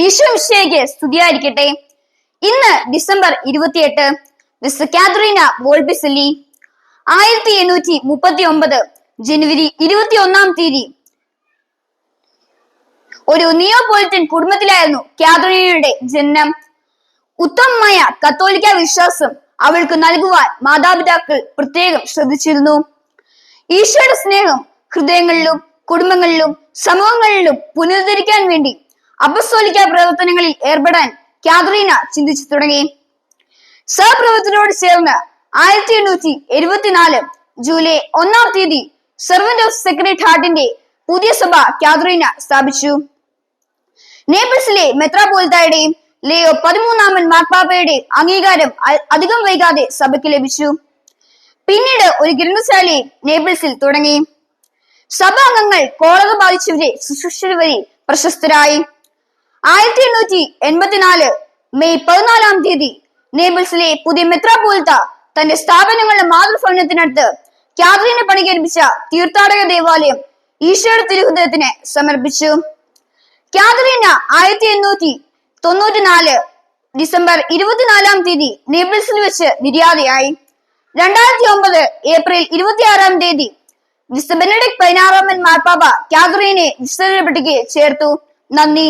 ഈശോ മിശിഹായ്ക്ക് സ്തുതിയായിരിക്കട്ടെ. ഇന്ന് ഡിസംബർ 28, മിസ്റ്റർ കാതറീന വോൾബിസെല്ലി. 1839 ജനുവരി 21 തീയതി ഒരു നിയോപോളിറ്റൻ കുടുംബത്തിലായിരുന്നു കാതറീനയുടെ ജനനം. ഉത്തമമായ കത്തോലിക്ക വിശ്വാസം അവൾക്ക് നൽകുവാൻ മാതാപിതാക്കൾ പ്രത്യേകം ശ്രദ്ധിച്ചിരുന്നു. ഈശോയുടെ സ്നേഹം ഹൃദയങ്ങളിലും കുടുംബങ്ങളിലും സമൂഹങ്ങളിലും പുനരുദ്ധരിക്കാൻ വേണ്ടി അപ്പസ്തോലിക പ്രവർത്തനങ്ങളിൽ ഏർപ്പെടാൻ കാതറീന ചിന്തിച്ചു തുടങ്ങി. സഹപ്രവർത്തനോട് ചേർന്ന് 1874 ജൂലൈ 1 തീയതി സെർവന്റ് ഓഫ് സെക്രട്ട് ഹാർട്ടിന്റെ പുതിയ സഭ കാതറീന സ്ഥാപിച്ചു. നേപ്പിൾസിലെ മെത്രാപോലിത്തായുടെയും ലിയോ 13 മാർപ്പാപ്പയുടെയും അംഗീകാരം അധികം വൈകാതെ സഭയ്ക്ക് ലഭിച്ചു. പിന്നീട് ഒരു ഗ്രന്ഥശാലയും നേപ്പിൾസിൽ തുടങ്ങി. സഭാംഗങ്ങൾ കോളറ ബാധിച്ചവരെ ശുശ്രൂഷിച്ചത് വഴി പ്രശസ്തരായി. 1884 മെയ് 14 തീയതി നേപ്പിൾസിലെ പുതിയ മെത്രാപോലിത്ത തന്റെ സ്ഥാപനങ്ങളുടെ മാതൃഭവനത്തിനടുത്ത് കാതറീന പണികഴിപ്പിച്ച തീർത്ഥാടക ദേവാലയം ഈശോയുടെ തിരുഹൃദയത്തിന് സമർപ്പിച്ചു. കാതറീന 1894 ഡിസംബർ 24 തീയതി നേപ്പിൾസിൽ വെച്ച് നിര്യാതയായി. 2009 ഏപ്രിൽ 26 തീയതി മിസ്റ്റർ ബെനഡിക്ട് 16 മാർപ്പാപ്പ കാതറീനെ വിശുദ്ധരുടെ പട്ടികയിൽ ചേർത്തു. നന്ദി.